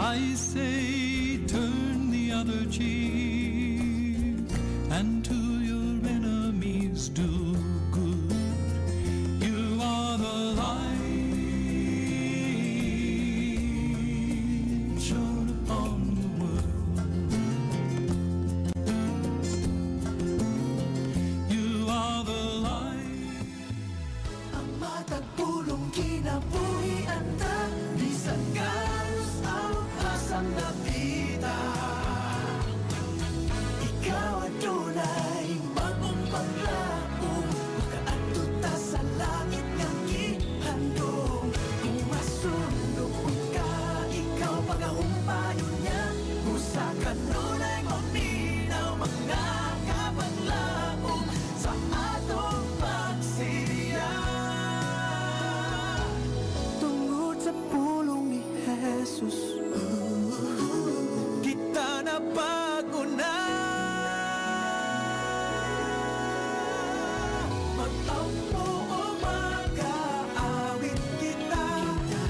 I say turn the other cheek, and to your enemies do good. You are the light shone upon the world. You are the light. Ang matagpulong kinabuhian na bisan karos ang asang napita. Ikaw adunay magpaglaom, makaadto ta sa langit nga gihandom. Kung masunog ka, ikaw pagahumpayon niya. Usa ka nunay maminaw, mga kapaglaom sa atong pagsilya. Tungod sa pulong ni Jesus, kita na paguna. Magtampo o mag-aawit kita,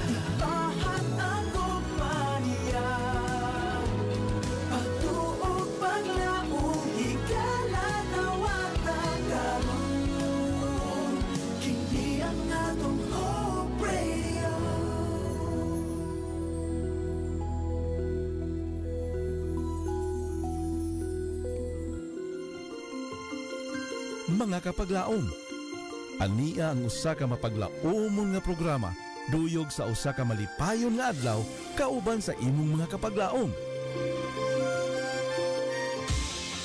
ipahan ang kumaniya. Pagtuog paglaong, higala nawatan karon. Kini ang atong Hope Radio. Mga kapaglaom, ania ang usa ka mapaglaomon nga programa duyog sa usa ka malipayon nga adlaw kauban sa imong mga kapaglaom.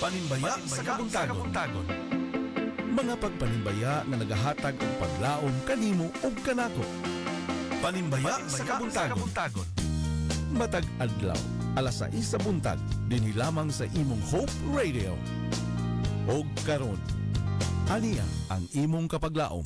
Panimbaya sa kabuntagon. Mga pagpanimbaya nga nagahatag og paglaom kanimo ug kanako. Panimbaya sa kabuntagon. Matag adlaw, alas 6 sa buntag, dinhi lamang sa imong Hope Radio. Og karon, ania ang imong kapaglaom.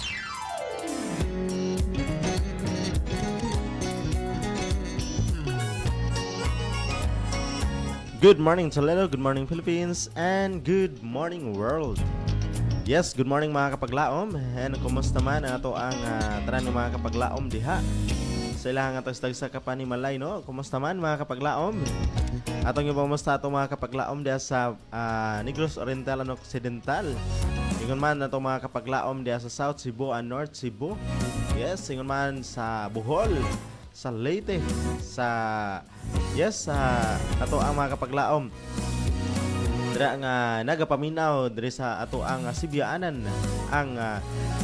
Good morning Toledo, good morning Philippines, and good morning world. Yes, good morning mga kapaglaom. And kumusta man ato ang tanan ng mga kapaglaom diha sa ilang atag sa kapanimalay, no? Kumusta man mga kapaglaom? Atong yung pamusta ato mga kapaglaom diha sa Negros Oriental and Occidental. Ingon man ato mga kapaglaom diha sa South Cebu and North Cebu. Yes, ingon man sa Bohol, sa Leyte, sa ato ang mga kapaglaom. Dira nga nagapaminaw diri sa ato ang Sibyaanan ang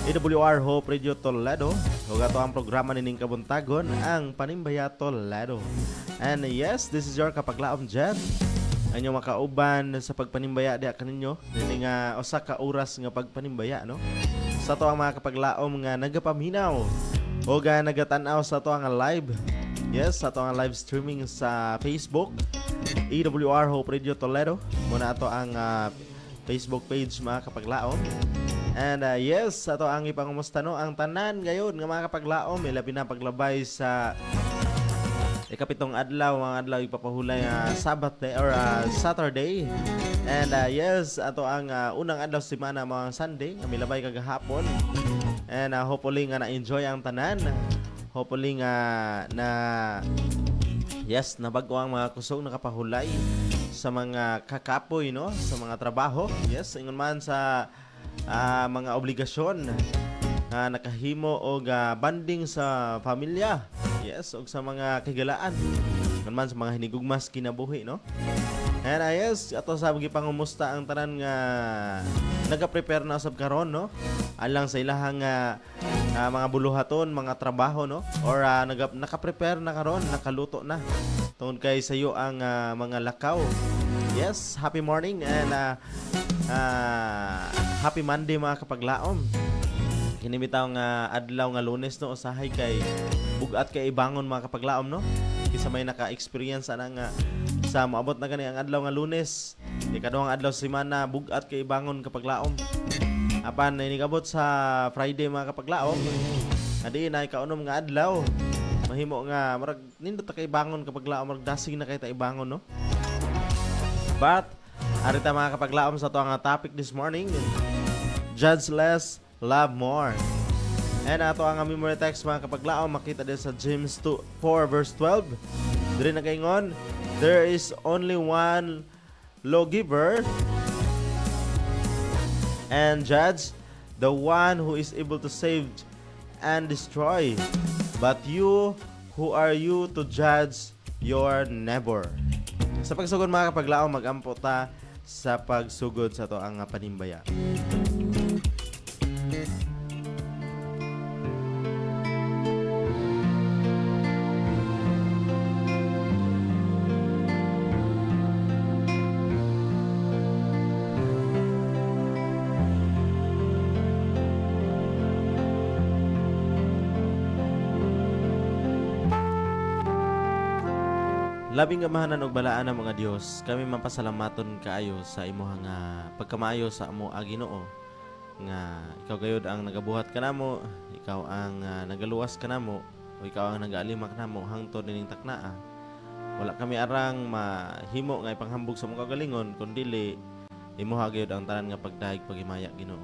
AWR Hope Radio Toledo. Ug ato ang programa nining kabuntagon ang Panimbaya Toledo. And yes, this is your kapaglaom Jet. Anyo makauban sa pagpanimbaya diha kaninyo dini nga usa ka oras nga pagpanimbaya, no? Sa ato ang mga kapaglaom nga nagapaminaw o ga nagatan-aw sa ato ang live. Yes, sa ato ang live streaming sa Facebook AWR Hope Radio Toledo. Muna ato ang Facebook page mga kapaglaom. And yes, ato ang ipangumusta no ang tanan gayon nga mga kapaglaom, ilabi na paglabay sa ikapitong adlaw, mga adlaw ipapahulay Saturday or Saturday. And yes, ato ang unang adlaw sa semana mga Sunday nga milabay kagahapon. And hopefully nga na-enjoy ang tanan. Hopefully nga yes, nabago ang mga kusog nakapahulay sa mga kakapoy, no? Sa mga trabaho. Yes, ingon man sa mga obligasyon na nakahimo o banding sa pamilya. Yes, o sa mga kigalaan. Ingon man sa mga hinigugmas kinabuhi, no? And yes, ato sabi pangumusta ang tanan nga nagaprepare na usab karon, no? Alang sa ilahang mga buluhaton, mga trabaho, no? Or naka-prepare na karon, nakaluto na. Tungod kay sayo ang mga lakaw. Yes, happy morning and happy Monday mga kapaglaom. Kinimitaw nga adlaw nga Lunes, no? Usahay kay bugat kay ibangon mga kapaglaom, no? Kisa may naka-experience ana nga sa maabot na gani ang adlaw nga Lunes, ikaduhang adlaw sa semana bugat kay ibangon kapaglaom. Apan inigabot sa Friday mga kapaglaom, adi na ikaunom nga adlaw, mahimo nga marag nindot ta kay bangon kapaglaom, marag dasig na kay ta ibangon, no? But arita mga kapaglaom sa to ang topic this morning, judge less, love more. And ato ang memory text mga kapaglaom makita din sa James 4 verse 12. Diri na kaingon, there is only one lawgiver and judge, the one who is able to save and destroy. But you, who are you to judge your neighbor? Sa pagsugod mga kapaglaom, mag-ampo ta sa pagsugod sa to ang panimbaya. Labing gamahanan og balaan ng mga Dios, kami mapasalamaton kaayo sa imong pagkamaayo sa amo Ginoo nga ikaw gayud ang nagabuhat kanamo, ikaw ang nagaluwas kanamo, o ikaw ang nagaalima kanamo hangtod nining taknaa. Wala kami arang mahimo nga ipanghambog sa imong kagalingon kundi imuha gayud ang tanan nga pagdahig pagimaya Ginoo.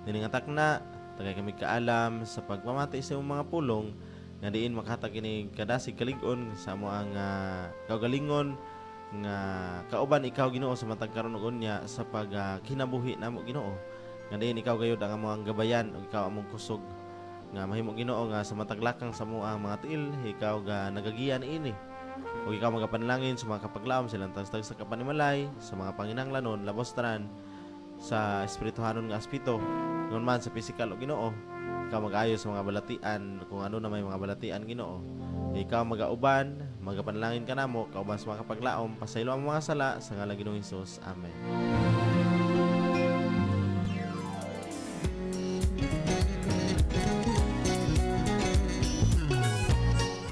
Nining takna tagay kami kaalam sa pagpamati sa imong mga pulong nga diin makahatag kini kadasig kalig-on sa amo ang kagalingon nga kauban ikaw Ginoo sa matag karon ug unya sa kinabuhi namo Ginoo. Nga diin ikaw gayud ang among gabayan ug ikaw among kusog nga mahimo Ginoo nga sa matag lakang sa amo ang mga tiil ikaw ga nagagiya niini. Ug ikaw magapanalangin sa mga kapaglaom silang tagstag sa kapanimalay sa mga panginahanglanon labos tanan sa espirituhanon nga aspeto ngon man sa physical ug Ginoo. Ikaw mag-ayo sa mga balatian kung ano na may mga balatian Ginoo. Ikaw magauban, magapanalangin kanamo kauban sa mga kapaglaom pasaylo ang mga sala sa ngalan Ginoong Hesus. Amen.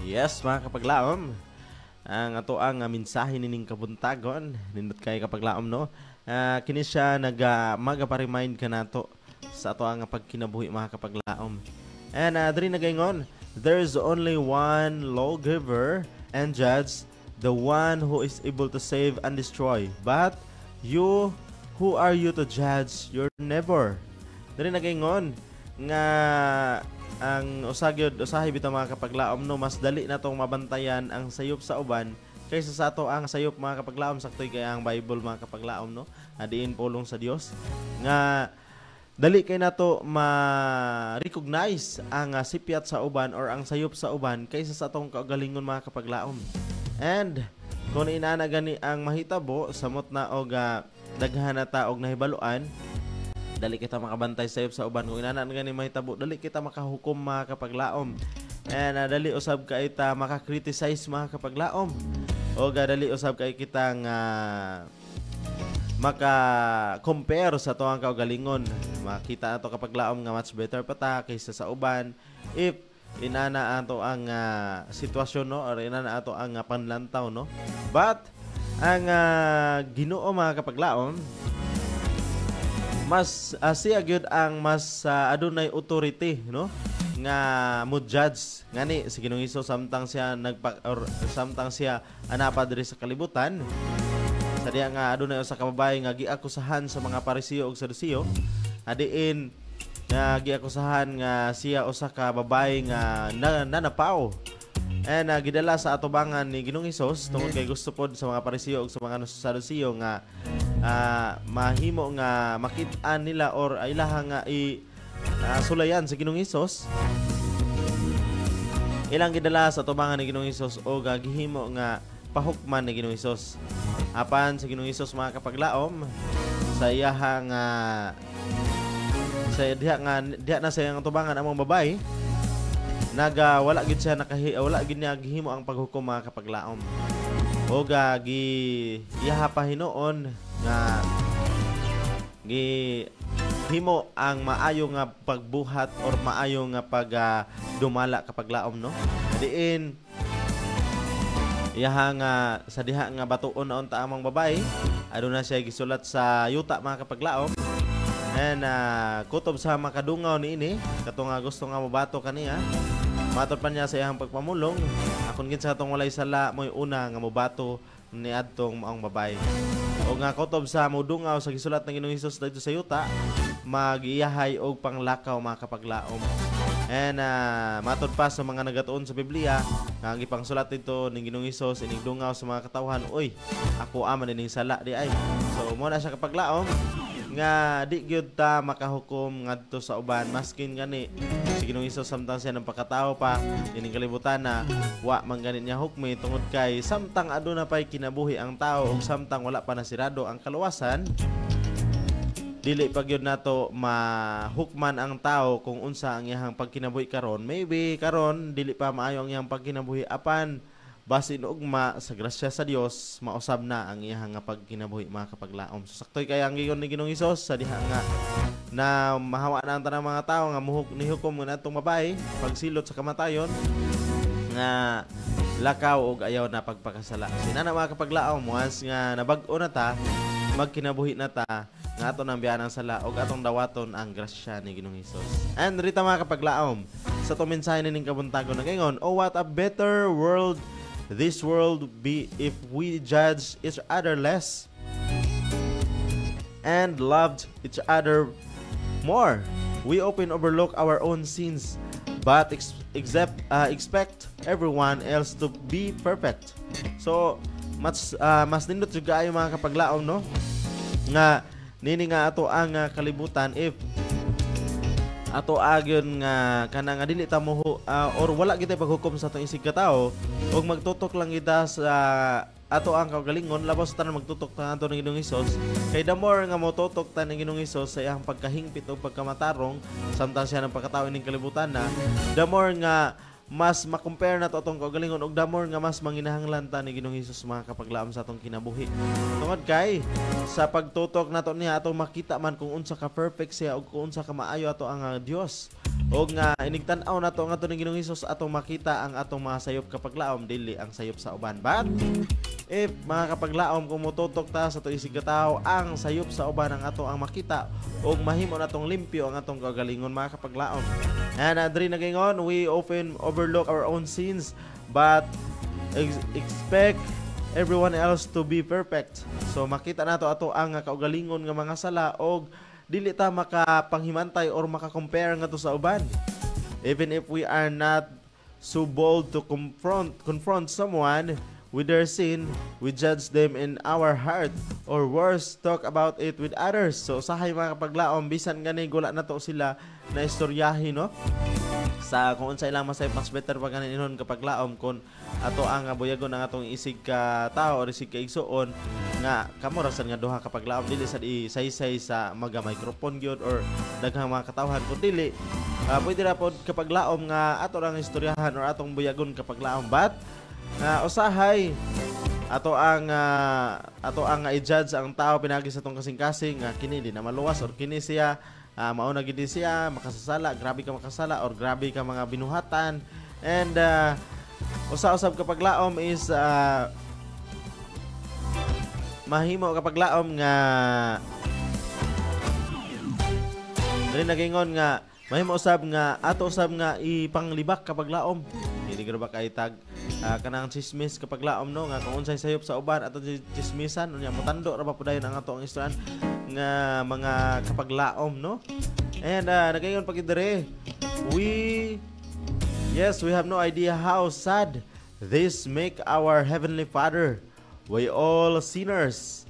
Yes, mga kapaglaom, ang ato ang mensahe nining kabuntagon nindot kay kapaglaom no. Kini siya magaparemind kanato sa ato ang pagkinabuhi mga kapaglaom. And diri nagaingon, there's only one lawgiver and judge, the one who is able to save and destroy. But you, who are you to judge your neighbor? Diri nagaingon nga ang usahay bitaw mga kapaglaom no, mas dali na tong mabantayan ang sayop sa uban kaysa sa ato ang sayop mga kapaglaom. Saktoy kay ang Bible mga kapaglaom no, adiin pulong sa Dios nga dali kay nato ma-recognize ang sipiat sa uban or ang sayop sa uban kaysa sa atong kagalingon mga kapaglaom. And kung inana gani ang mahitabo samot na og daghan ta og nahibaluan, dali kita makabantay sayop sa uban. Kung inana gani mahitabo, dali kita makahukom mga kapaglaom. And dali usab kay ta maka-criticize mga kapaglaom. O dali usab kay kita nga maka-compare sa toang kaugalingon. Makita ato kapaglaom nga much better pa ta kaysa sa uban if inana ato ang sitwasyon no, or inana ato ang panlantaw no. But ang Ginoo mga kapaglaom, mas siya gyud ang mas adunay authority no nga mo judge ngani si Ginoong Hesus samtang siya samtang siya anapa diri sa kalibutan. Sa diya nga adunay usa ka babaye nga giakusahan sa mga Parisiyo ug Sadusiyo, adiin nga giakusahan nga siya usa ka babaye nga nanapaw. And gidala sa atubangan ni Ginoong Hesus tungod kay gusto pod sa mga Parisiyo ug sa mga Sadusiyo nga mahimo nga makit-an nila or ilaha nga sulayan sa Ginoong Hesus. Ilang gidala sa atubangan ni Ginoong Hesus o gihimo nga pahukman ni Ginoong Hesus. Apan sa Ginoong Hesus mga kapaglaom, sa iyahang sa diha na sa iyang tubangan among babae, wala gid siya wala gid niya gihimo ang paghukom mga kapaglaom. O iyaha pa hinuon nga himo ang maayo nga pagbuhat or maayo nga dumala kapaglaom no. Diin iyaha nga sa diha nga batuon na unta among babae, aduna siya gisulat sa yuta mga kapaglaom. And kutob sa makadungaw niini kato nga gusto nga mobato kaniya. Matod pa niya sa iyang pagpamulong, akon gid sa atong walay sala mo'y una nga mobato ni adtong maong babae. O nga kutob sa modungaw sa gisulat ng Ginoong Hesus dito sa yuta, magiyahay og panglakaw mga kapaglaom. And matod pa sa mga nagatuon sa Biblia, nga ang ipangsulat dito ning Ginoong Hesus ining dungaw sa mga katawhan, oy, ako aman ining sala di ay. So mo na siya kapaglaom nga di gyud ta makahukom ngadto sa uban maskin gani si Ginoong Hesus samtang siya ng pagkatao pa ining kalibutan na wa man gani niya hukmi tungod kay samtang aduna pay kinabuhi ang tao ug samtang wala pa nasirado ang kaluwasan, dili pa gyud nato mahukman ang tao kung unsa ang iyang pagkinabuhi karon. Maybe karon dili pa maayo ang iyang pagkinabuhi apan basin ugma sa grasya sa Dios mausab na ang iyang nga pagkinabuhi mga kapaglaom. So saktoy kay ang gigon ni Ginoong Hesus sa diha nga na mahawa na ang tanang mga tao nga nihukom nga natong babae pagsilot sa kamatayon nga lakaw og ayaw na pagpakasala. Sinana mga kapaglaom, once nga nabag-o na ta, magkinabuhi na ta, nga ato nang biyanang sala og atong dawaton ang grasya ni Ginoong Hesus. And rita mga kapaglaom, sa to mensahe ning kabuntagon na gayon, oh what a better world this world be if we judge each other less and loved each other more. We often overlook our own sins but expect everyone else to be perfect. So mas nindot jud kaayo mga kapaglaom no nga nini nga ato ang kalibutan if ato agyon nga kana nga dili ta mo or wala kita paghukom sa atong isig ka tao ug magtutok lang kita sa ato ang kaugalingon labas ta magtutok ta ato ng Ginoong Hesus kay the more nga mo tutok ta ng Ginoong Hesus sa iyang pagkahingpit o pagkamatarong samtang siya ng pagkatao ning kalibutan na the more nga mas makompare na to atong kaugalingon og the more nga mas manginahanglan ta ni Ginoong Hesus mga kapaglaom sa atong kinabuhi. Tungod kay sa pagtutok nato niya atong makita man kung unsa ka perfect siya ug kung unsa ka maayo ato ang Dios. Og nga inigtan-aw nato ang ato ni Ginoong Hesus atong makita ang atong mga sayop kapaglaom dili ang sayop sa uban. But if mga kapaglaom kung mututok ta sa to isig ka tawo ang sayop sa uban ang ato ang makita og mahimo natong limpyo ang atong kaugalingon mga kapaglaom. And adri nagingon, we often overlook our own sins but expect everyone else to be perfect. So makita nato ato ang kaugalingon nga mga sala og dili ta makapanghimantay or makakompare ngadto sa uban. Even if we are not so bold to confront someone with their sin, we judge them in our heart or worse, talk about it with others. So usahay mga kapaglaom bisan gani gula nato sila na istoryahin no sa kung unsa ilang masay mas better pa ganin inon kapaglaom kun ato ang buyagon ang atong isig ka tao or isig ka igsuon nga kamo rasan nga duha kapaglaom dili sa isaysay sa maga microphone gyud or daghang mga katawhan kun dili pwede ra pod kapaglaom nga ato ang istoryahan or atong buyagon kapaglaom but usahay ato ang i-judge ang tao pinagi sa tong kasing-kasing kini di na maluwas or kini siya mao na gid siya makasasala, grabe ka makasala or grabe ka mga binuhatan. And usa-usab kapaglaom is mahimo kapaglaom nga dili nagingon nga mahimo usab nga ato usab nga ipanglibak kapaglaom. Dili gyud ba kay tag kanang chismis kapaglaom no nga kung unsay sayop sa uban ato chismisan unya motando ra ba pudayon ang ato ang istoryan nga mga kapaglaom no. And nagayon pag dire we have no idea how sad this make our heavenly Father. We all sinners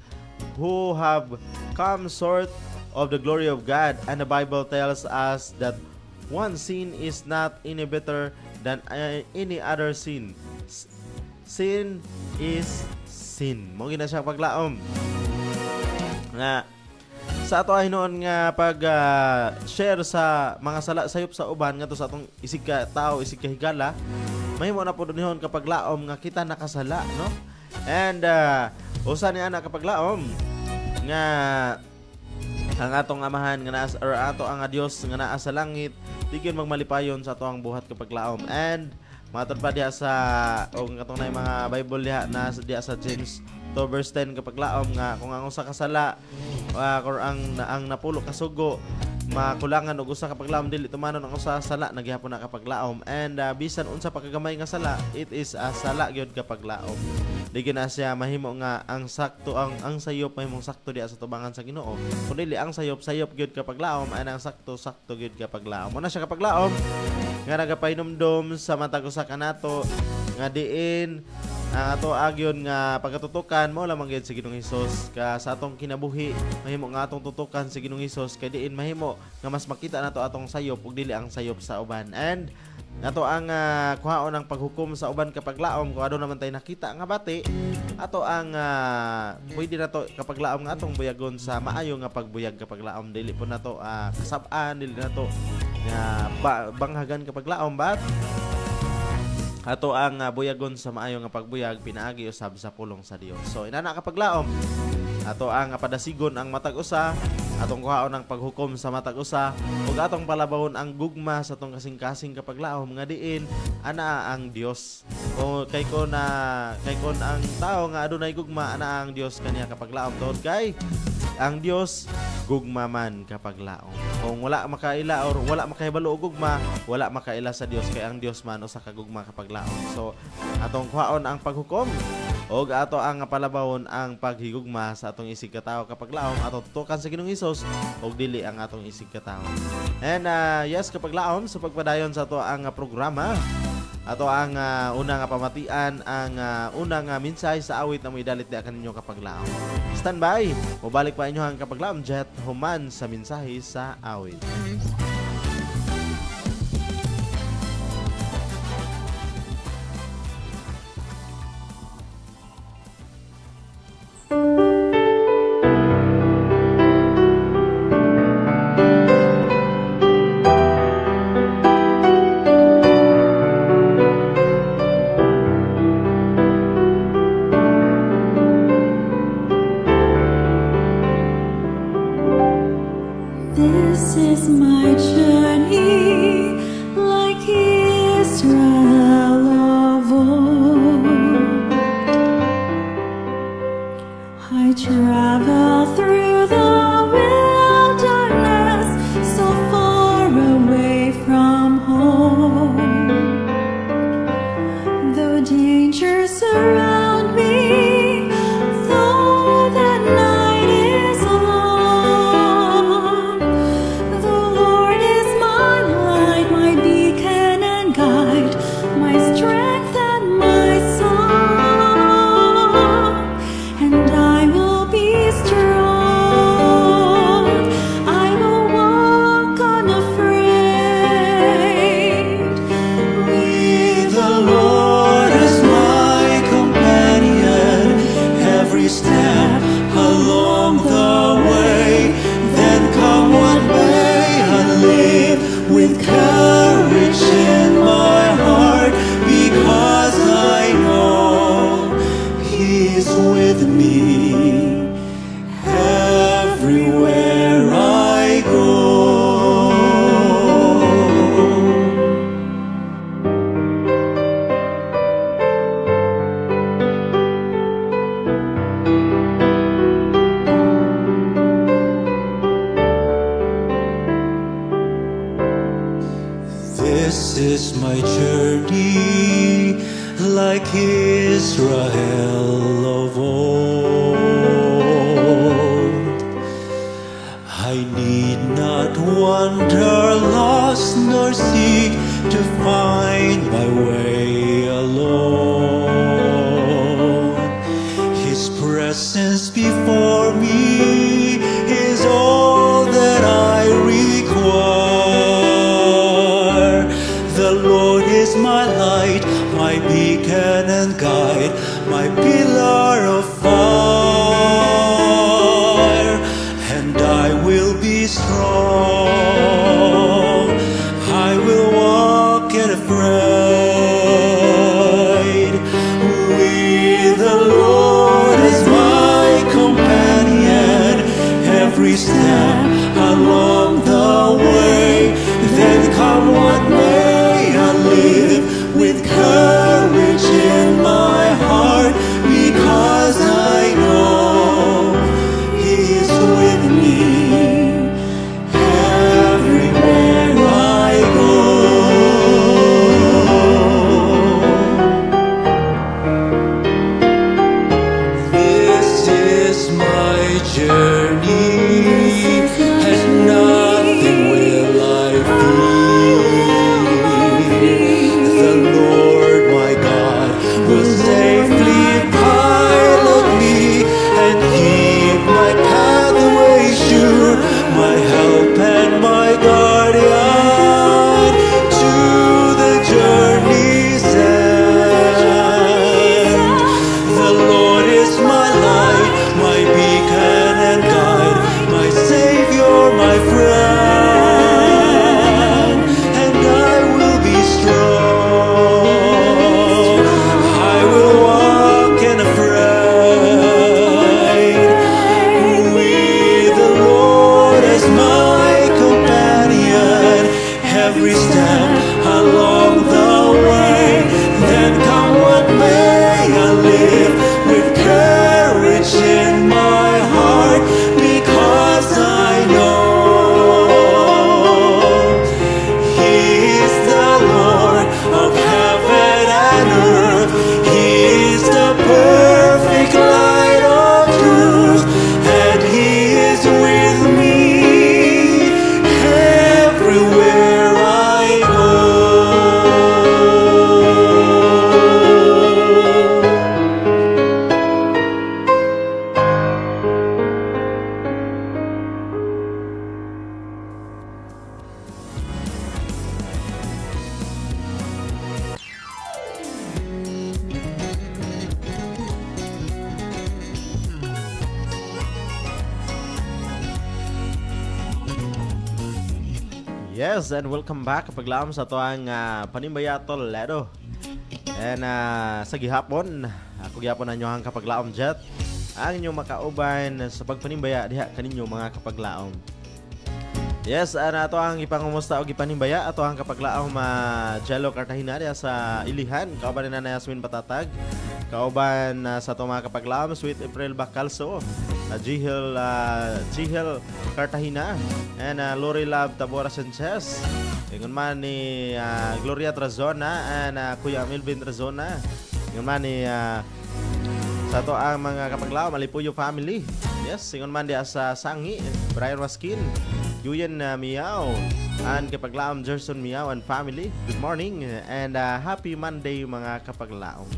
who have come short of the glory of God, and the Bible tells us that one sin is not any better than any other sin. Sin is sin. Mo gina siya paglaom nga sa ato ay noon nga pag share sa mga sala sayop sa uban ngadto sa atong isig ka tao, isig ka higala, mahimo na pud nihon kapag laom nga kita nakasala no. And usa ni ana kapag laom nga ang atong amahan nga naas or ato ang Dios nga naa sa langit digyon magmalipayon sa ato ang buhat kapag laom. And matod pa diha sa og atong nay mga Bible diha na diha sa James 2 verse 10 kapag laom nga kung ang usa ka sala or ang napulo ka sugo makulangan og usa kapag laom dili tumanon ang usa sala naghihapon na kapag laom. And bisan unsa pa kagamay nga sala, it is a sala gyud kapag laom. Dili na siya mahimo nga ang sakto ang sayop mahimong sakto diha sa tubangan sa Ginoo. Kun dili ang sayop gyud kapag laom, ang sakto gyud kapag laom. Mo na siya kapag laom nga nagapainomdom sa matag usa kanato nga diin ang ato agyon nga pagkatutukan mo lamang gyud sa Ginoong Hesus ka sa atong kinabuhi mahimo nga atong tutukan sa Ginoong Hesus kay diin mahimo nga mas makita nato atong sayop ug dili ang sayop sa uban. And nato ang kuhaon ang paghukom sa uban kapag laom kung ano naman tay nakita nga bati ato ang pwede nato kapag laom nga atong buyagon sa maayo nga pagbuyag kapag laom dili po nato kasab-an dili nato nga banghagan kapag laom but ato ang buyagon sa maayo nga pagbuyag pinaagi usab sa pulong sa Dios. So inana kapag laom ato ang padasigon ang matag usa atong kuhaon ang paghukom sa matag usa ug atong palabawon ang gugma sa atong kasing-kasing kapag laom nga diin ana ang Dios. O kay kon ang tao nga adunay gugma ana ang Dios kaniya kapag laom tungod kay ang Dios gugma man kapag laom. Kung wala makaila or wala makahibalo og gugma, wala makaila sa Dios kay ang Dios man usa ka gugma kapag laom. So atong kuhaon ang paghukom og ato ang palabawon ang paghigugma sa atong isig ka tawo kapag laom ato tutukan sa Ginoong Hesus og dili ang atong isig ka tawo. And yes kapag laom sa pagpadayon sa ato ang programa ato ang una nga pamatian ang una nga mensahe sa awit na moidalit di kaninyo kapag laom. Stand by. Mobalik pa inyo ang kapag laom jet human sa mensahe sa awit. This is my journey, like Israel of old. I travel through the wilderness, so far away from home. Though dangers surround me, though the night is long, the Lord is my light, my beacon and guide, my strength and my song, and I will be strong, I will walk unafraid. With the Lord as my companion, every step along the way. Then come what may, I live with courage in my heart, because I know He is with me everywhere I go. This is my journey, like Israel of old. I need not wander lost, nor seek to find my way alone. His presence before me is all that I require. The Lord is my light, my beacon and guide, my pillar of fire, and I will be strong, I will walk unafraid. With the Lord as my companion, every step along the way. Then come what may, I live with courage in my heart, Yes, and welcome back kapaglaom sa tuang Panimbaya Toledo. And sa gihapon, ako gihapon na nyohang kapaglaom jet. Ang inyong makauban sa pagpanimbaya diha kaninyo mga kapaglaom. Yes, ato ang ipangumusta o ipanimbaya ato ang kapaglaom Jello Cartagena diha sa Ilihan. Kauban na Yasmin Patatag. Kauban sa itong mga kapaglaom, Sweet April Bacalso, Jihel Cartagena, and Lori Love Tabora Sanchez. Ingon man ni Gloria Trazona and Kuya Melvin Trazona. Ingon man ni sa to ang mga kapaglaom Malipuyo family. Yes, ingon man dia sa Sangi, Brian Waskin, Yuyen Miao, and kapaglaom Gerson Miao and family. Good morning and happy Monday mga kapaglaom.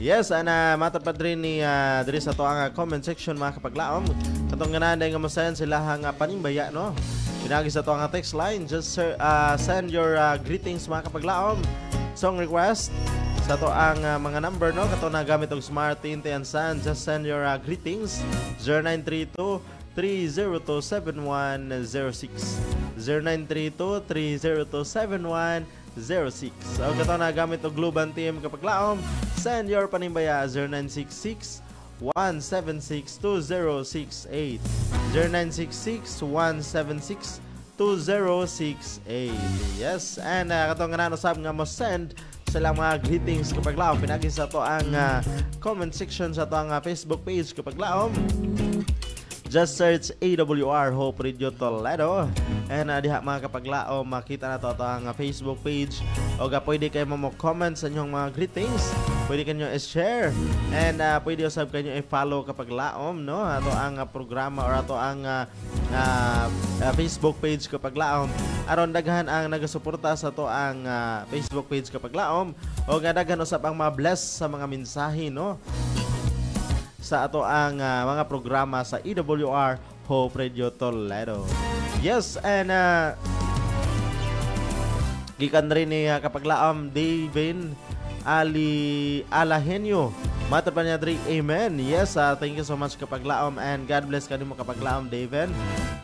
Yes, matapad rin ni diri sa to ang comment section mga kapaglaom. Katong gananday nga mosayan sila hang panimbaya no. Pinagi sa to ang text line, just send your greetings mga kapaglaom. Song request sa to ang mga number no, kato na gamit og Smart Tinte and Sun. Just send your greetings 0932-302-7106 0932-302-7106. So kato na gamit og Globan Team kapaglaom, send your panimbaya 0966-176-2068 0966-176-2068. Yes, and katong nga usab nga mo send sila mga greetings kapaglaom. Pinagi sa to ang comment section sa to ang Facebook page kapaglaom. Just search AWR Hope Radio Toledo. And diha mga kapaglaom, makita na to ang Facebook page. O pwede kayo comment sa inyong mga greetings. Pwede kanyo i-share. And pwede usab kanyo i-follow kapaglaom, no? Ato ang programa or ato ang Facebook page kapaglaom. Aron daghan ang nagasuporta sa to ang Facebook page kapaglaom. O daghan usab ang mga bless sa mga mensahe, no? Sa ato ang mga programa sa EWR Hope Radio Toledo. Yes, and gikan rin ni kapaglaom Davin Ali Alahenyo. Matapan niya diri, amen. Yes, thank you so much kapaglaom and God bless kanimo kapaglaom Davin.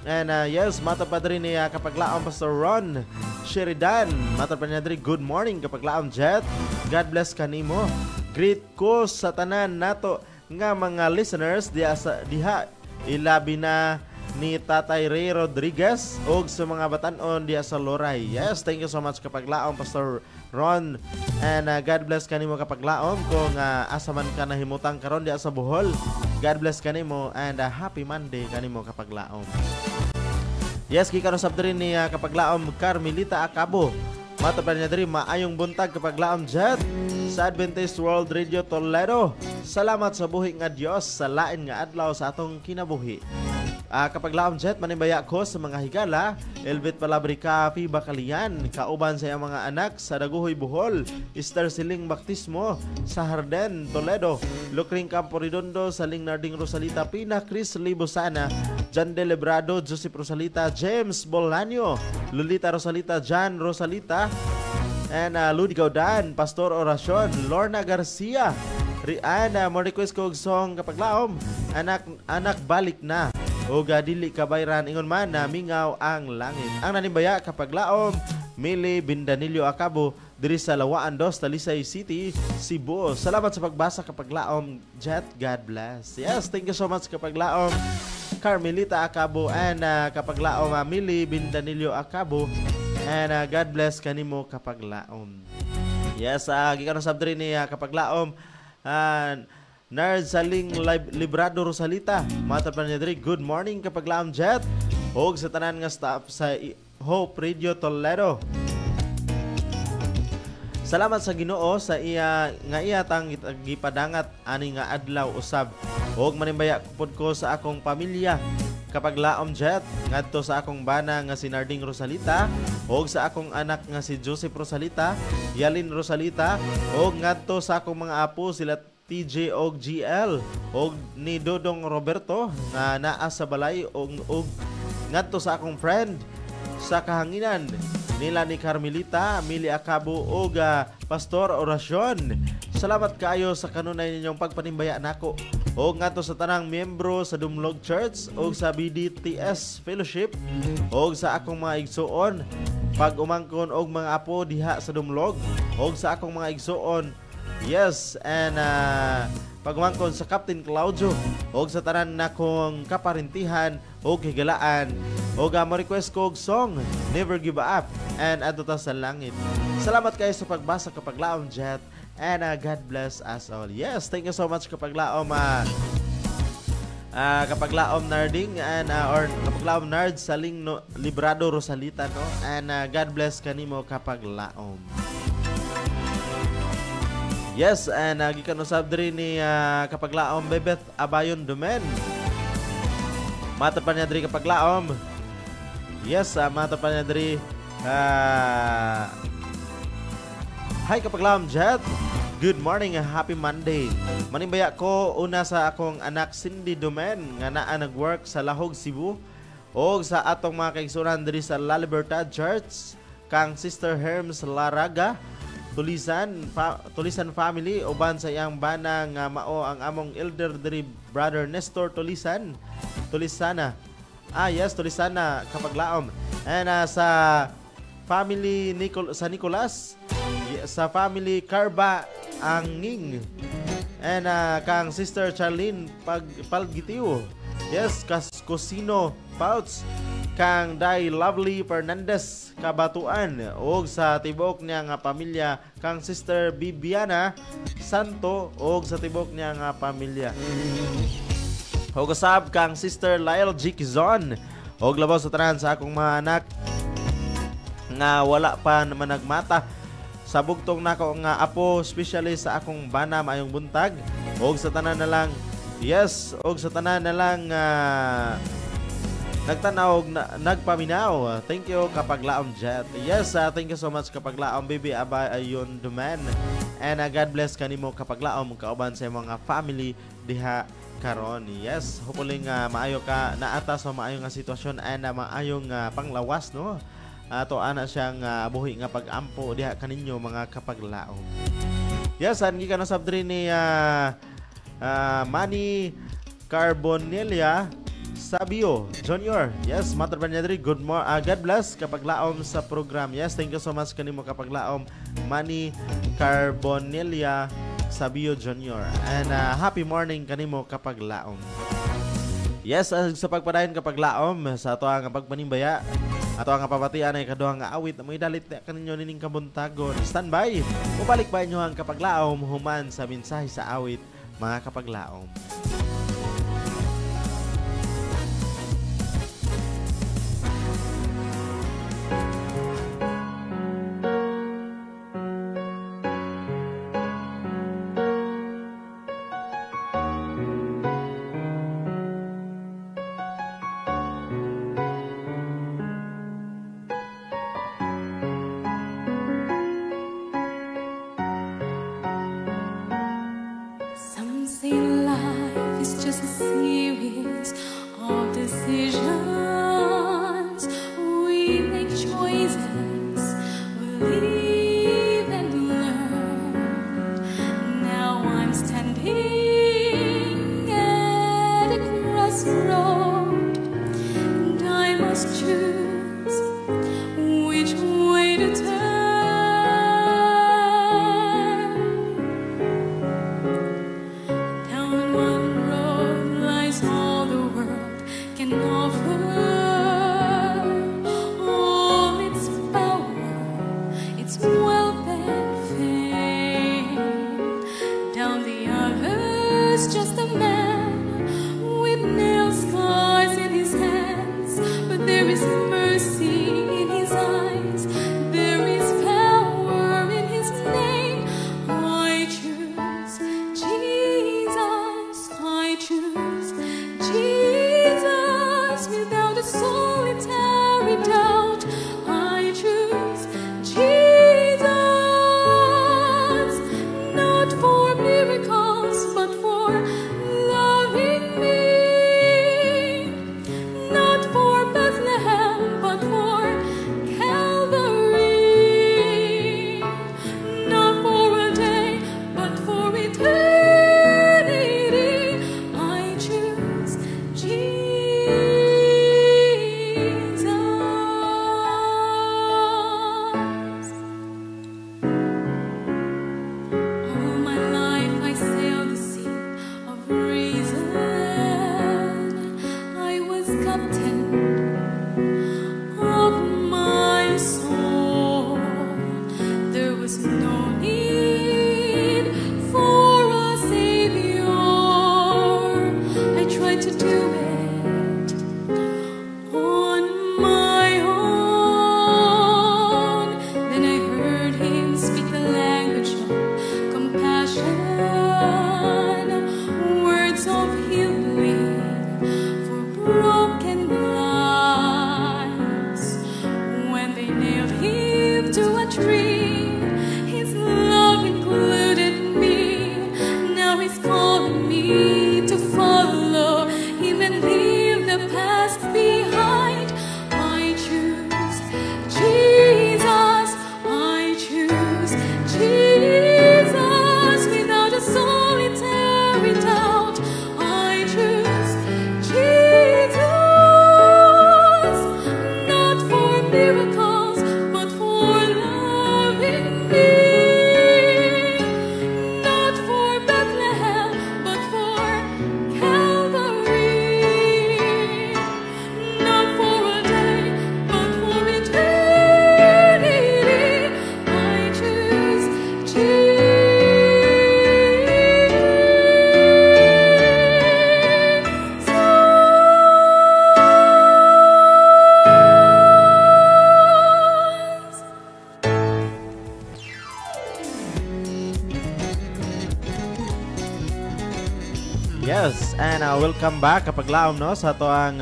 And yes, matapan rin ni kapaglaom Pastor Ron Sheridan. Matapan niya diri, good morning kapaglaom Jet. God bless kanimo. Greet ko sa tanan nato nga mga listeners diha ilabi na ni Tatay Ray Rodriguez og sa mga batan-on diha sa Loray. Yes, thank you so much kapaglaom Pastor Ron and God bless kanimo kapaglaom kung asa man ka nahimutang karon diha sa Bohol. God bless kanimo and happy Monday kanimo kapaglaom. Yes, gikan usab diri ni kapaglaom Carmelita Acabo. Matapan niya diri, maayong buntag kapaglaom Jet sa Adventist World Radio Toledo. Salamat sa buhi nga Dios sa lain nga adlaw sa atong kinabuhi. Kapaglaom Jet, manimbaya ko sa mga higala, Elbit Palabrica, Fiba Kalian, kauban sa iyang mga anak sa Daguhoy Bohol, Esther Siling Baptismo sa Harden, Toledo, Lucring Campo Redondo, Saling Narding Rosalita, Pina Chris Libosana, Jan Delebrado, Joseph Rosalita, James Bolanyo, Lolita Rosalita, Jan Rosalita, and Ludi Gaudan, Pastor Oracion, Lorna Garcia, Rihanna, mo request ko og song kapaglaom, anak balik na. O dili kabayran ingon man na mingaw ang langit. Ang nanimbaya kapaglaom Mili Bindanilyo Acabo diri sa Lawaan Dos, Talisay City, Cebu. Salamat sa pagbasa kapaglaom Jet. God bless. Yes, thank you so much kapaglaom Carmelita Acabo and kapaglaom Mili Bindanilyo Acabo and God bless kanimo kapaglaom. Yes, gikan usab diri ni kapaglaom Nard Saling Librado Rosalita. Matapan niya diri, good morning kapaglaom Jet. Og sa tanan nga staff sa Hope Radio Toledo. Salamat sa Ginoo sa iya tang gipadangat ani nga adlaw usab. Og manimbaya pud ko sa akong pamilya kapaglaom Jet ngadto sa akong bana nga si Narding Rosalita og sa akong anak nga si Joseph Rosalita, Yalin Rosalita og ngadto sa akong mga apo sila TJ og GL og ni Dodong Roberto nga naa sa balay og ngadto sa akong friend sa kahanginan nila ni Carmelita, Mili Acabo og Pastor Oracion. Salamat kaayo sa kanunay ninyong pagpanimbaya nako o ngadto sa tanang miyembro sa Dumlog Church o sa BDTS Fellowship o sa akong mga igsuon pag umangkon og mga apo diha sa Dumlog o sa akong mga igsuon. Yes, and pagmangkon sa Captain Claudio o sa tanan na kong kaparintihan o higalaan o ma-request ko og song Never Give Up and Adto Ta sa Langit. Salamat kayo sa pagbasa Kapaglaom Jet and God bless us all. Yes, thank you so much Kapaglaom Kapaglaom Narding and or Kapaglaom Nard Saling Librado Rosalita no and God bless kanimo Kapaglaom. Yes, and gikan usab diri ni Kapaglaom Bebeth Abayon Dumen. Mata pa niya diri Kapaglaom. Yes, mata pa niya diri. Hi Kapaglaom Jet. Good morning, happy Monday. Manimbaya ko una sa akong anak Cindy Dumen nga naa nag-work sa Lahog, Cebu o sa atong mga kaigsunan diri sa La Libertad Church kang Sister Herms Laraga Tulisan family uban sa iyang bana nga mao ang among elder diri Brother Nestor Tulisana. Yes, Tulisana Kapaglaom. And sa family sa Nicolas, sa family Carba Anging. And kang Sister Charlene Palgitiw. Yes, Cosino Pouts kang Day Lovely Fernandez Kabatuan og sa tibok niya nga pamilya kang Sister Bibiana Santo og sa tibok niya nga pamilya. Og usab kang Sister Lyle G. Kizon og labaw sa tanan sa akong mga anak nga wala pa naman nagmata sa bugtong nako nga apo, especially sa akong bana maayong buntag og sa tanan na lang. Yes, og sa tanan na lang nagtanaw nagpaminaw. Thank you Kapaglaom Jet. Yes, thank you so much Kapaglaom Baby Abayon Duman. And God bless kanimo Kapaglaom kauban sa mga family diha karon. Yes, hopefully maayo ka naata sa maayo nga sitwasyon and maayong panglawas no. Ato ana siyang buhi nga pag-ampo diha kaninyo mga Kapaglaom. Yes, angi ka na sabdri ni Manny Carbonelia Sabio Junior. Yes, Mater Banyadri, good morning. God bless Kapaglaom sa program. Yes, thank you so much kanimo Kapaglaom Manny Carbonelia Sabio Junior. And happy morning kanimo Kapaglaom. Yes, sa pagpadayon Kapaglaom sa ato ang pagpanimbaya, ato ang papatian ay kaduhang nga awit na may dalit kaninyo nining kabuntagon. Standby. Mubalik ba inyo ang Kapaglaom human sa mensahe sa awit mga Kapaglaom. Down one road lies all the world can offer. Yes, and welcome back kapag laom no sa to ang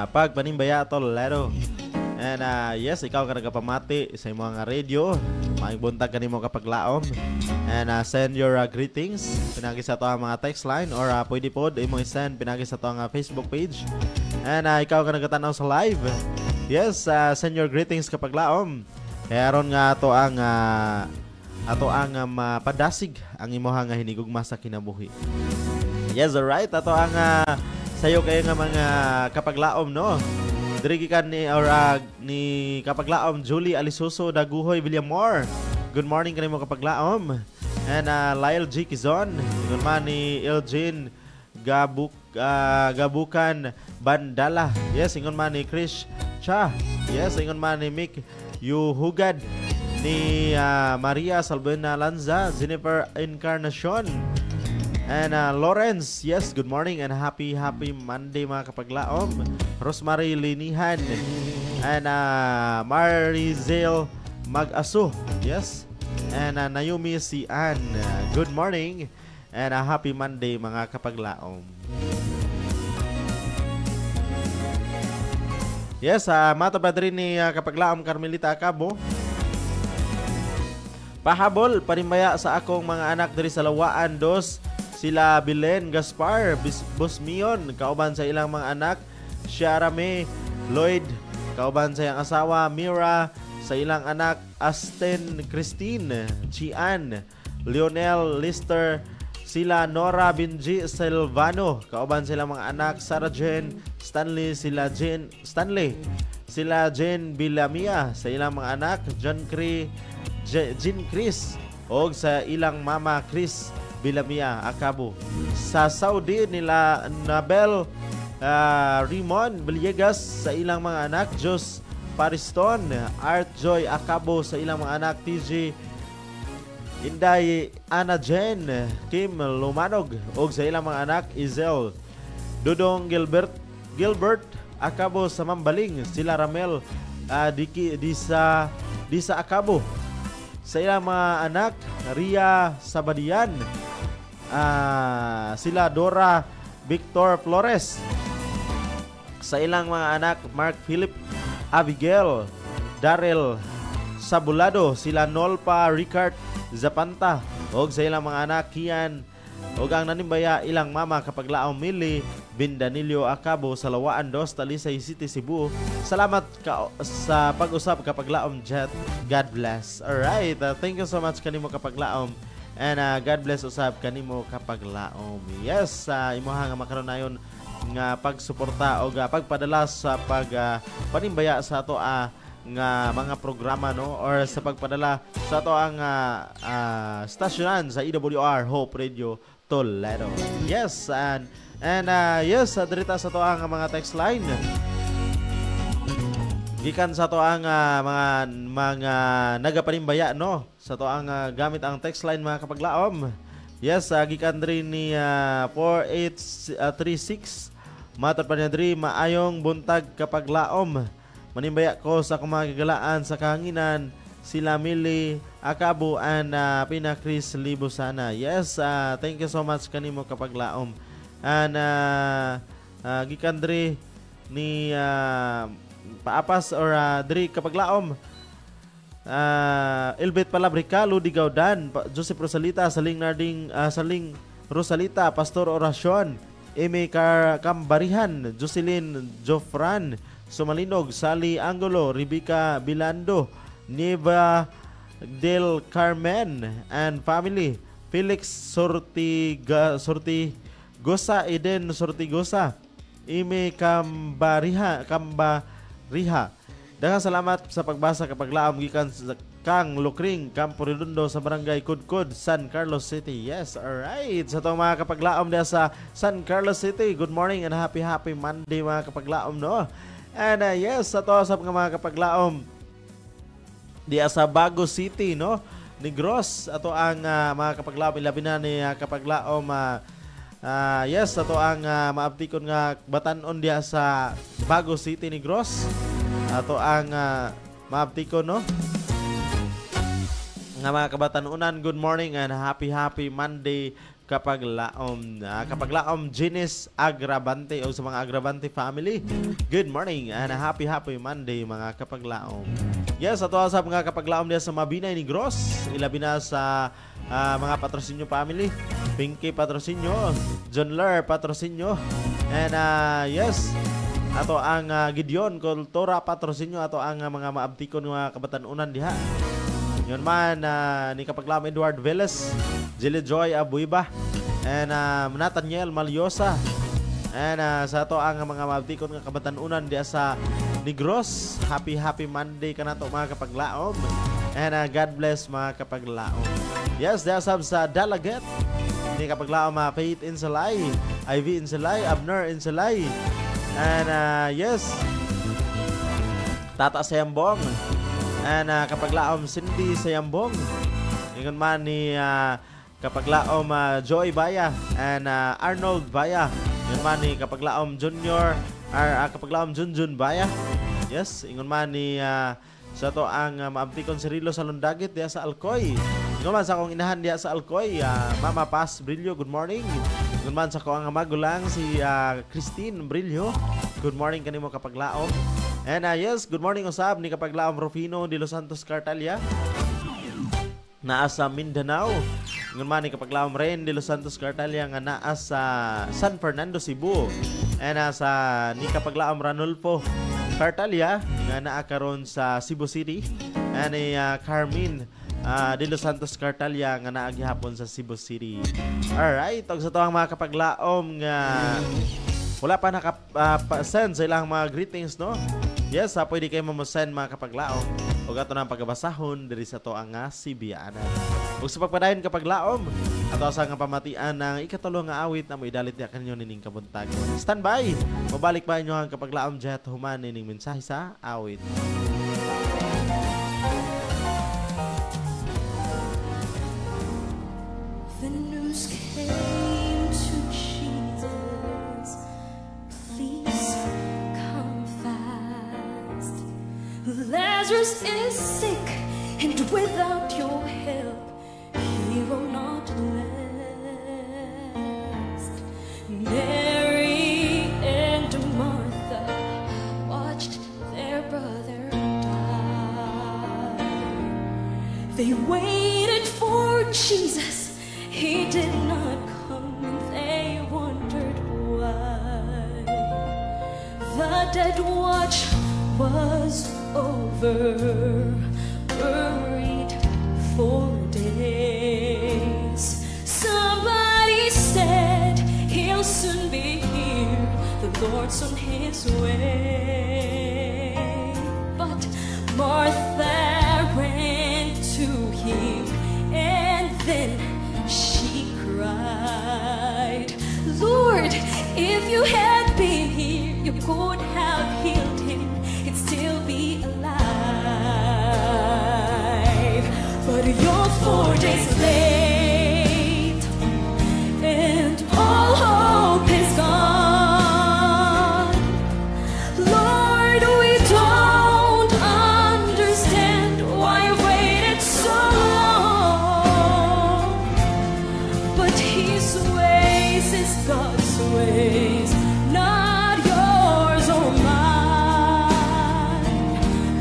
pagpanimbaya Toledo. And yes, ikaw ka nagapamati sa imong nga radio. Maayong buntag kanimo kapag laom. And send your greetings pinagi sa to ang mga text line or pwede pod imong i-send pinagi sa to ang Facebook page. And ikaw ka nagatanaw sa live. Yes, send your greetings kapag laom. Kaya ron nga to ang ato ang mapadasig ang imuha nga hinigugma sa kinabuhi. Yes, alright. Ato ang sayo kayo nga mga kapaglaom no. Diri gikan ni kapaglaom Julie Alisuso Daguhoy Villamor. Good morning kanimo kapaglaom. And Lyle G Kizon, ingon man ni Elgin Gabukan Bandala. Yes, ingon man ni Krish Cha. Yes, ingon man ni Mick Yuhugad, ni Maria Salvena Lanza, Jennifer Encarnacion, and Lawrence. Yes, good morning and happy Monday mga kapaglaom. Rosemary Linihan and Marizel Mag-aso. Yes, and Naomi Sian. Good morning and happy Monday mga kapaglaom. Yes, mato pa rin ni kapaglaom Carmelita Cabo. Pahabol panimbaya sa akong mga anak diri sa Lawaan dos, sila Belen Gaspar Bosmion, kauban sa ilang mga anak Sharame Lloyd, kauban sa iyang asawa Mira, sa ilang anak Asten Christine Chian, Lionel Lister, sila Nora Binji Silvano, kauban sila mga anak Sarah Jane Stanley, sila Jane Bilamia, sa ilang mga anak Jean Chris o sa ilang mama Chris Bilamia Acabo. Sa Saudi nila Nabel Rimon Villegas, sa ilang mga anak Jos Pariston, Art Joy Acabo, sa ilang mga anak TJ Inday Ana Jen Kim Lumanog o sa ilang mga anak Izel Dudong Gilbert Acabo sa Mambaling, sila Ramel Disa Acabo, sa ilang mga anak Ria Sabadian, sila Dora Victor Flores, sa ilang mga anak Mark Philip Abigail Darrell Sabulado, sila Nolpa Ricard Zapanta o sa ilang mga anak Kian o ang nanimbaya ilang mama kapaglaom Mili Bindanilio Acabo sa Lawaan dos, Talisay City, Cebu. Salamat sa pag-usap kapaglaom Jet. God bless. Alright, thank you so much kanimo kapaglaom. And God bless usab kanimo kapaglaom. Yes, imuha nga makaroon na yun nga pagsuporta o pagpadala sa panimbaya sa ato nga mga programa no, or sa pagpadala sa ato ang stasyonan sa EWR Hope Radio Toledo. Yes, and yes, dirita sa to ang mga text line. Gikan sa to ang mga nagapanimbaya no, sa to ang gamit ang text line mga kapaglaom. Yes, gikan rin ni 4836. Matod pa niya diri, maayong buntag kapaglaom. Manimbaya ko sa kumagagalaan sa kahanginan, sila Mili Acabo and Pina Chris Libusana. Yes, thank you so much kanimo kapaglaom. And gikan diri ni paapas or diri kapaglaom Elbet Palabrica, Ludi Gaudan, Joseph Rosalita, Saling Rosalita, Pastor Orasyon, Amy Kambarihan, Jocelyn Jofran Sumalinog, Sally Angulo, Rebecca Bilando, Neva Del Carmen and family, Felix Sortigosa, Eden Sortigosa, Amy Kambariha. Daghang salamat sa pagbasa kapaglaom gikan sa Kang Lukring, Campo Redondo sa Barangay Kudkud, San Carlos City. Yes, alright. Sa itong mga kapaglaom diya sa San Carlos City, good morning and happy Monday mga kapaglaom no. And yes, sa to sa mga kapaglaom diya sa Bago City no, Negros, ato ang mga kapaglaom ilabi na ni kapaglaom yes, ato ang maabtikon nga batanon diya sa Bago City, Negros. Ato ang maabtikon no nga mga kabatanunan, good morning and happy Monday kapaglaom Genis Agravante o sa mga Agravante family. Good morning and a happy Monday mga kapaglaom. Yes, ato sa mga kapaglaom diya sa Mabinay ni Gross, ilabi na sa mga Patrocinio family, Pinky Patrocinio, John Ler Patrocinio, and yes, ato ang Gideon Cultura Patrocinio, ato ang mga maabtikon nga kabatan-unan diha. Yun man, ni kapaglaom Edward Velez, Jilly Joy Abuiba, and Nathaniel Malyosa, and sa ato ang mga maabtikon nga kabatan-unan diha sa Negros. Happy Monday ka na to mga kapaglaom, and God bless mga kapaglaom. Yes, there's sa Dalaget ni kapaglaom Faith Insalay, Ivy Insalay, Abner Insalay, and yes, Tata Sayambong, and kapaglaom Cindy Sayambong. Ingon man ni kapaglaom Joy Baya and Arnold Baya. Ingon man ni kapaglaom Junior kapaglaom Junjun Baya. Yes, ingon man ni sa to ang maabtikon si Rilo Salondagit diya sa Alcoy. Ingon man sa akong inahan diya sa Alcoy, Mama Paz Brillo, good morning. Ingon man sa ko ang magulang si Christine Brillo. Good morning kanimo kapaglaom. And yes, good morning usab ni kapaglaom Rufino de Los Santos Cartalia, naa sa Mindanao. Ingon man ni kapaglaom Ren de Los Santos Cartalia nga naa sa San Fernando, Cebu. And sa ni kapaglaom Ranulfo Cartalia nga naa karon sa Cebu City. And ni Carmen de Los Santos Cartalia nga naa gihapon sa Cebu City. Alright, og sa to ang mga kapaglaom nga wala pa naka-send sa ilang mga greetings, no? Yes, pwede kayo mamasend mga kapaglaom. O gato ng pagabasahon diri sa to ang Sibianan. Ug sa pagpadayon kapaglaom, ato sa nga pamatian ng ikatulo nga awit na mo idalit niya kanyo nining kabuntag. Stand by! Mabalik pa inyo ang kapaglaom jet human nining mensahe sa awit. The news came to Jesus, please come fast. Lazarus is sick, and without your help, he will not last. Mary and Martha watched their brother die. They waited for Jesus. He did not come, and they wondered why. The dead watch was over, buried for days. Somebody said he'll soon be here, the Lord's on his way. But Martha ran to him, and then she cried, Lord, if you had been here, you could have healed him, he'd still be alive. But you're 4 days late, and all hope is gone. Lord, we don't understand why you waited so long. But his ways is God's ways, not yours or mine.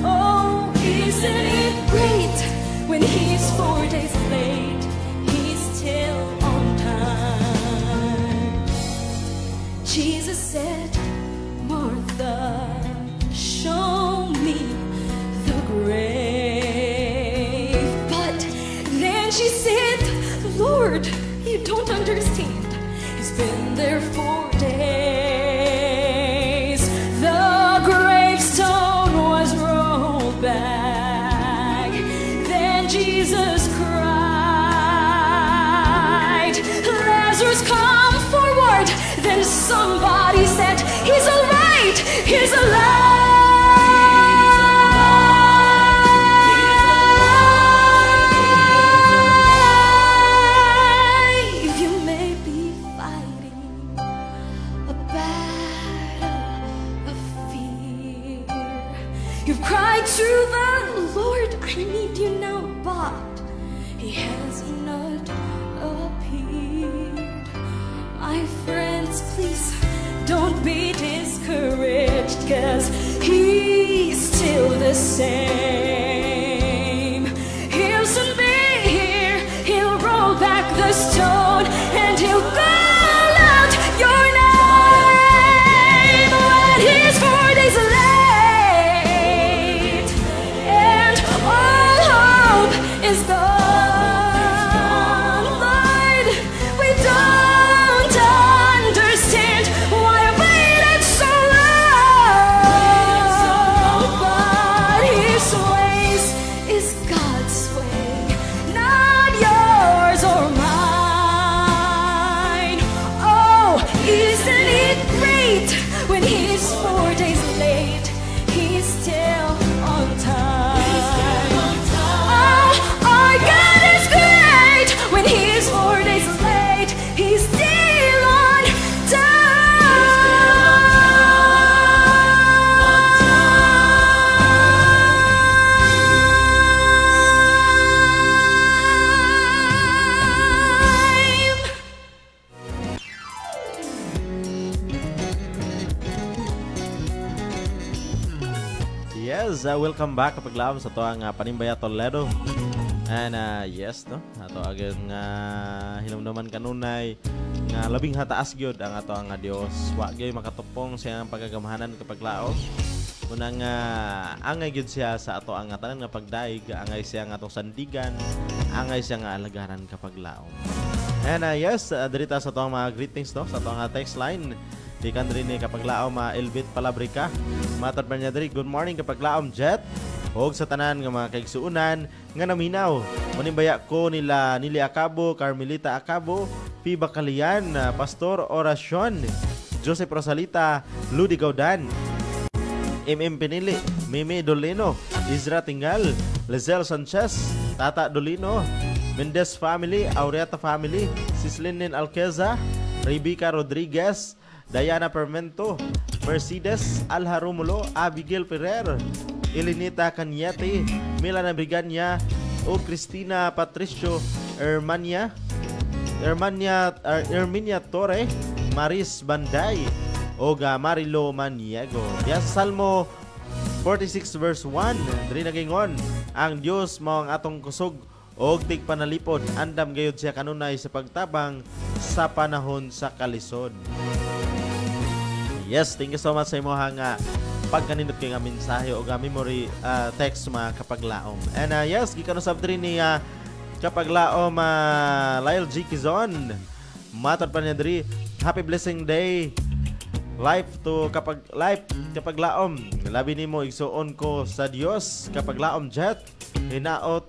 Oh, isn't it great when he's 4 days late, he's still on time. Jesus said, Martha, show me the grave. But then she said, Lord, you don't understand. He's been there 4 days. The gravestone was rolled back. Then Jesus cried, Lazarus, come forward. Then somebody said, he's all right, he's alive. You may be fighting a battle of fear. You've cried to the Lord, I need you now, but he has not appeared. My friends, please don't be discouraged, 'cause he's still the same. He'll soon be here, he'll roll back the stone, and he'll call out your name. When he's 4 days late, and all hope is gone. Lord, we don't understand why I waited so long, but His ways is God's way, not yours or mine. Oh, isn't it great when He's 4 days late, He's still on time. Oh, our God is great when He's 4 days late, He's still on time. Yes, welcome back kapag laom sa to ang Panimbaya Toledo. And yes no, ato agad nga hinumduman kanunay nga labing hataas gyud ang ato ang Dios. Wa gyud makatupong sa iyang pagagamahanan kapag laom. Unang angay gyud siya sa ato ang tanan nga pagdaig, angay siya nga atong sandigan, angay siya nga alagaran kapag laom. And yes, dirita sa atong mga greetings no, sa atong text line. Di kan rin ni kapag laom Elbit Palabrika. Matod pa niya diri, good morning kapag laom Jet. Og sa tanan nga mga kaigsuunan nga naminaw. Manimbaya ko nila Nili Acabo, Carmelita Acabo, Piba Calian, Pastor Oracion, Joseph Rosalita, Ludi Gaudan, MM Pinili, Mimi Dolino, Izra Tingal, Lizelle Sanchez, Tata Dolino, Mendez family, Aureata family, Sislinin Alqueza, Rebecca Rodriguez, Diana Permento, Mercedes Alharumulo, Abigail Ferrer, Elinita Canyete, Milana Briganya, o Cristina Patricio Hermania Torre, Maris Banday, o Marilo Maniego. Yes, Salmo 46 verse 1, diri nagingon, ang Dios mao ang atong kusog og tigpanalipod, andam gayud siya kanunay sa pagtabang sa panahon sa kalisod. Yes, thank you so much sa imo nga pagkanindot kay nga mensahe o nga memory text mga kapaglaom. And yes, gikan usab diri ni kapaglaom Lyle G. Kizon. Matod pa niya diri, happy blessing day. Life kapaglaom. Labi nimo igsuon ko sa Dios kapaglaom Jet. Hinaot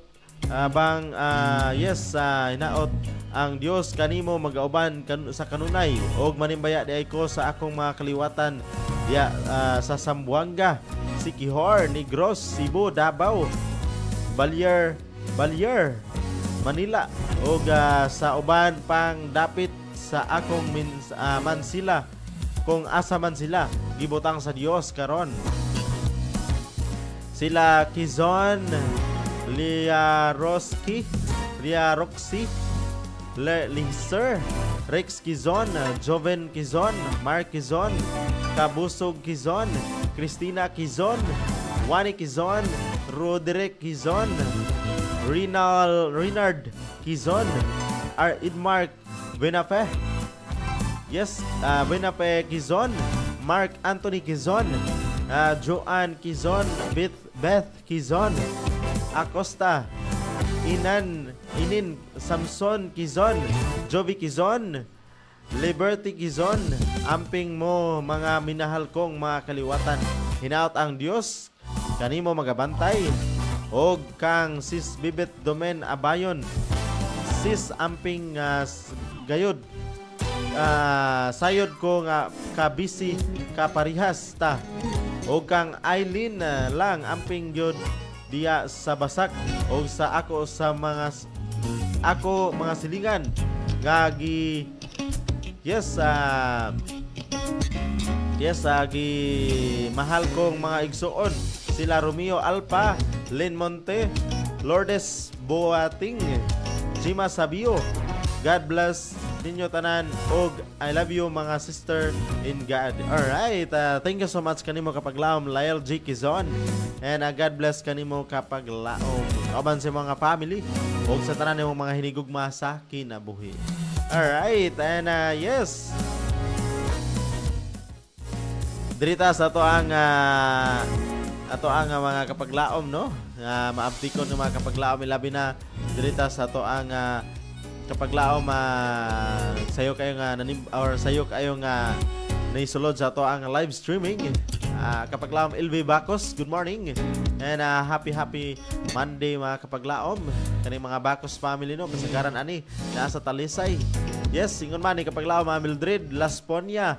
hinaot ang Dios kanimo magauban sa kanunay og manimbaya di ko sa akong mga kaliwatan diya sa Zamboanga, Siquijor, Negros, Cebu, Davao, Balyar, Manila og sa uban pang dapit sa akong Mansila kung asa man sila gibutang sa Dios karon. Sila Kizon, Lia Roxy, Liser, Rex Kizon, Joven Kizon, Mark Kizon, Kabusog Kizon, Christina Kizon, Wani Kizon, Roderick Kizon, Renard Kizon, Idmark Benafe, yes, Benafe Kizon, Mark Anthony Kizon, Joanne Kizon, Beth Kizon, Acosta, Inin Samson Kizon, Jovi Kizon, Liberty Kizon, amping mo mga minahal kong mga kaliwatan. Hinaot ang Dios kanimo magabantay og kang sis Bibet Domen Abayon, sis amping gayod sayod ko nga kabisi kaparihas ta og kang Eileen lang amping gyud diya sa basak o sa ako sa mga silingan nga gi mahal kong mga igsuon sila Romeo Alpa, Lynn Monte, Lourdes Boating, Jima Sabio. God bless ninyo tanan og I love you mga sister in God. Alright, thank you so much kanimo kapaglaom Lyle G. Kizon. And God bless kanimo kapaglaom. Kauban sa mga family og sa tanan nimong mga hinigugma sa kinabuhi. Alright, and yes. Dirita sa ato ang mga kapaglaom, no? Maabtikon ng mga kapaglaom ilabi na dirita sa ato ang kapaglaom sayo kayo nga sayo kayo nga naisulod sa ato ang live streaming. Kapaglaom LV Bacos, good morning. And happy Monday mga kapaglaom. Kaning mga Bacos family, no? Kasagaran ani nasa Talisay. Yes, ingon man ni kapaglaom Mildred Las Ponya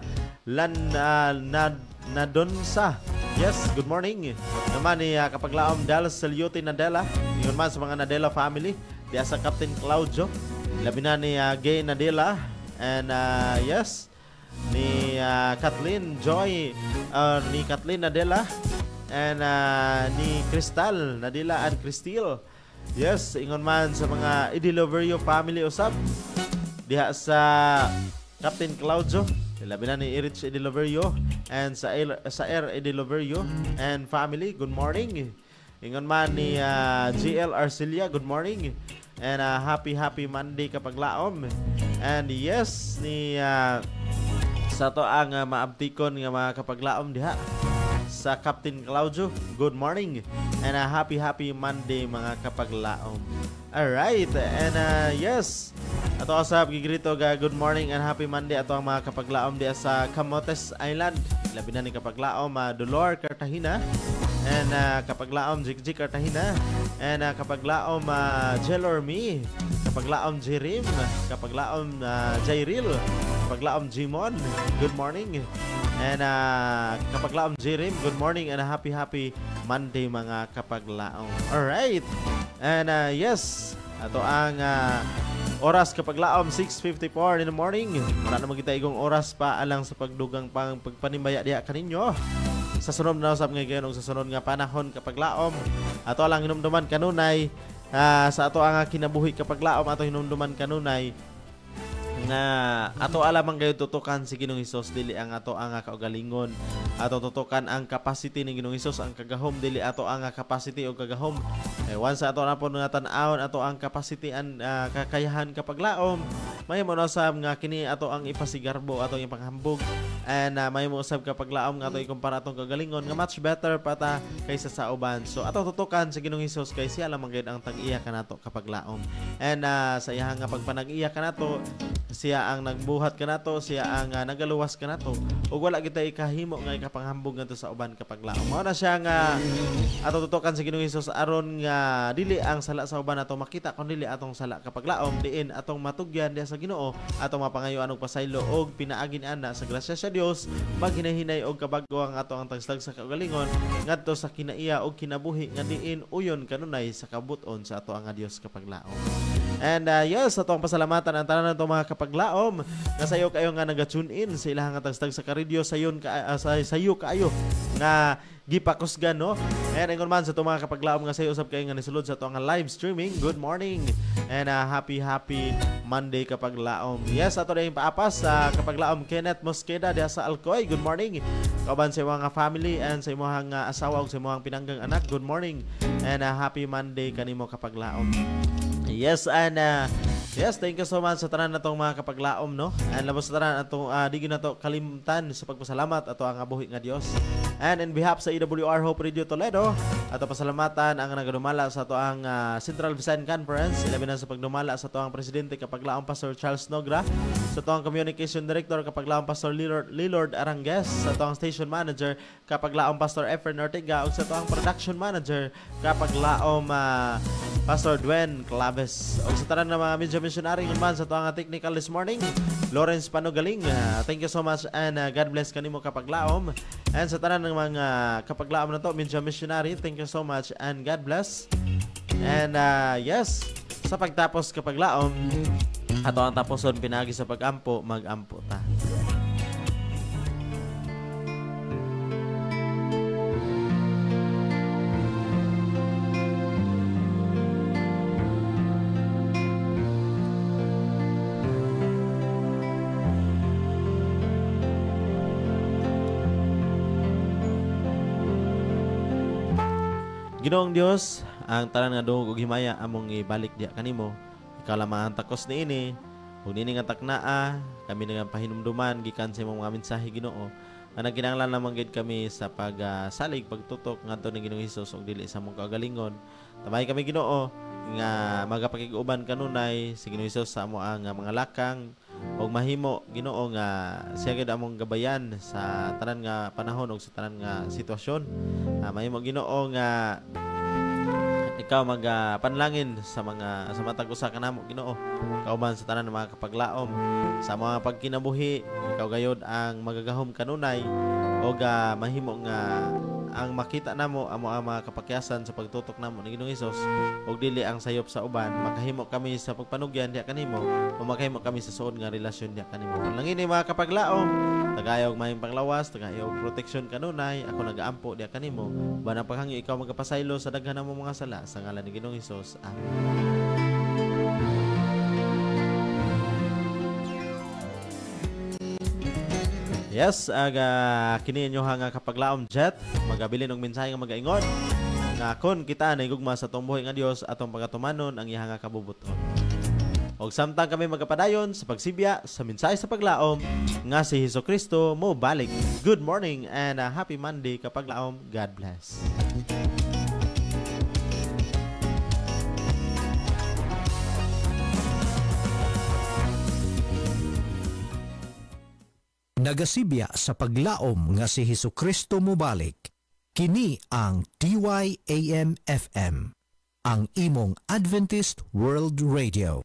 Nadonsa. Yes, good morning. Naman ni kapaglaom Dallas Salyote Nadela. Ingon man sa mga Nadela family. Diya sa Captain Claudio. Labi na ni Gay Nadela. And yes, ni Kathleen Joy, ni Kathleen Nadela. And ni Crystal Nadela and Cristil. Yes, ingon man sa mga Idiloverio family usab. Diha sa Captain Claudio. Labi na ni Erich Ediloverio and sa Air Ediloverio and family, good morning. Ingon man ni GL Arcelia, good morning. And happy Monday kapaglaom. And yes, ni sa to ang maabtikon nga mga kapaglaom diha sa Captain Claudio, good morning. And happy Monday mga kapaglaom. Alright, and yes, ato asab gigrito ga good morning and happy Monday ato ang mga kapaglaom diya sa Camotes Island. Labi na ni kapaglaom Dolor Cartagena and kapaglaom Jigjig Cartagena and kapaglaom Jelormi, kapaglaom Jerim, kapaglaom Jairil, kapaglaom Jimon, good morning. And kapaglaom Jerim, good morning and happy Monday mga kapaglaom. Alright, and yes, ato ang oras kapaglaom 6:54 in the morning. Wala na magita igong oras pa alang sa pagdugang pagpanimbaya diha kaninyo. Sa sunod na usab nga gayon sa sunod nga panahon kapaglaom. Ato lang hinumduman kanunay sa ato ang kinabuhi kapaglaom ato hinumduman kanunay nga ato alamang gayon tutukan si Ginoong Hesus dili ang ato ang kaugalingon. Ato tutukan ang capacity ni Ginoong Hesus ang kagahom dili ato ang capacity o kagahom. Once ato na po nga tan-awon ato ang capacity and kakayahan kapaglaom, may mo usab nga kini ato ang ipasigarbo ato ang ipanghambog and may mo usab kapaglaom nga ato ikumpara atong kagalingon nga much better pata kaysa sa uban. So ato tutukan sa Ginoong Hesus kay siya lamang gayud ang tag-iya kanato kapaglaom. And sa iyang nga pagpanag-iya kanato, siya ang nagbuhat kanato, siya ang nagaluwas kanato ug wala kita ikahimo nga ikapanghambog ngadto sa uban kapaglaom. Mao na siya nga ato tutukan sa Ginoong Hesus aron nga dili ang sala sa uban ato makita kun dili atong sala kapaglaom diin atong matugyan diha sa Ginoo atong mapangayoan og pasaylo og pinaagin ana sa grasya sa Dios maghinahinay og kabago ang ato ang tagstag sa kaugalingon ngadto sa kinaiya og kinabuhi nga diin uyon kanunay sa kabut-on sa ato ang Dios kapaglaom. And yes, atong pasalamatan ang tanan nato mga kapaglaom nga sayo kayo nga naga-tune in sa ilahang tagstag sa ka-radio sayo kaayo nga gipakusgan, no? And ingon man sa itong mga kapaglaom nga sayo usab kayo nga nisulod sa itong live streaming, good morning and happy Monday kapaglaom. Yes, ato na yung paapas sa kapaglaom Kenneth Mosqueda diha sa Alcoy, good morning. Kauban sa mga family and sa imong asawa ug sa imong pinanggang anak, good morning and happy Monday kanimo kapaglaom. Yes, and yes, thank you so much sa tanan natong mga kapaglaom, no? And labos sa tanan atong di na to kalimtan sa pagpasalamat ato ang buhi nga Dios. And in behalf sa EWR Hope Radio Toledo, ato pasalamatan ang nagadumala sa ato ang Central Visayan Conference, ilabi na sa pagdumala sa ato ang presidente kapaglaom Pastor Charles Nogra, sa ato ang communication director kapaglaom Pastor Lilord Arangues, sa ato ang station manager kapaglaom Pastor Efren Ortega, ug sa ato ang production manager kapaglaom Pastor Dwen Claves. O sa tanan ng mga media missionary man sa ito ang technical this morning, Lawrence Panugaling. Thank you so much and God bless kanimo kapaglaom. And sa tanan ng mga kapaglaom na to, media missionary, thank you so much and God bless. And yes, sa pagtapos kapaglaom, ato ang taposon pinagi sa pagampo, magampo ta. Ginoong Dios, ang tanan nga dungog ug himaya among ibalik diya kanimo. Ikaw lamang ang takos niini. Ug nini nga taknaa, kami nga pahinumduman gikan sa imong mga mensahe Ginoo. Ang nagkinahanglan lamang gid kami sa pagsalig pagtutok ngadto ni Ginoong Hesus ug dili sa among kagalingon. Tamay kami Ginoo nga magapakig-uban kanunay si Ginoong Hesus sa amo ang mga lakang ug mahimo Ginoo nga siya gid among gabayan sa tanan nga panahon ug sa tanan nga sitwasyon. Mahimo Ginoo nga ikaw panlangin sa matag usa kanamo Ginoo kauban sa tanan ng mga kapaglaom sa mga pagkinabuhi. Ikaw gayod ang magagahom kanunay o mahimo nga ang makita namo amo ang mga kapakyasan sa pagtutok namo ni Ginoong Hesus ug dili ang sayop sa uban. Makahimo kami sa pagpanugyan diha kanimo o makahimo kami sa suod nga relasyon diha kanimo. Langin ni mga kapaglaom, tagayog mahing panglawas, tagayog proteksyon kanunay. Ako nagaampo diha kanimo. Banang paghangyo ikaw magapasaylo sa daghan namo mga sala sa ngalan ni Ginoong Hesus. Amen. Yes, kini inyo nga kapaglaom jet, magabilin og mensahe nga magaingon. Nga kon kita naigugma sa tong buhi nga Dios atong pagatumanon ang iya nga kabubuton. Og samtang kami magapadayon sa pagsibya sa mensahe sa paglaom nga si Hesukristo mo balik. Good morning and happy Monday kapaglaom. God bless. Nagasibya sa paglaom nga si Hesukristo mobalik. Kini ang DYAM FM, ang imong Adventist World Radio.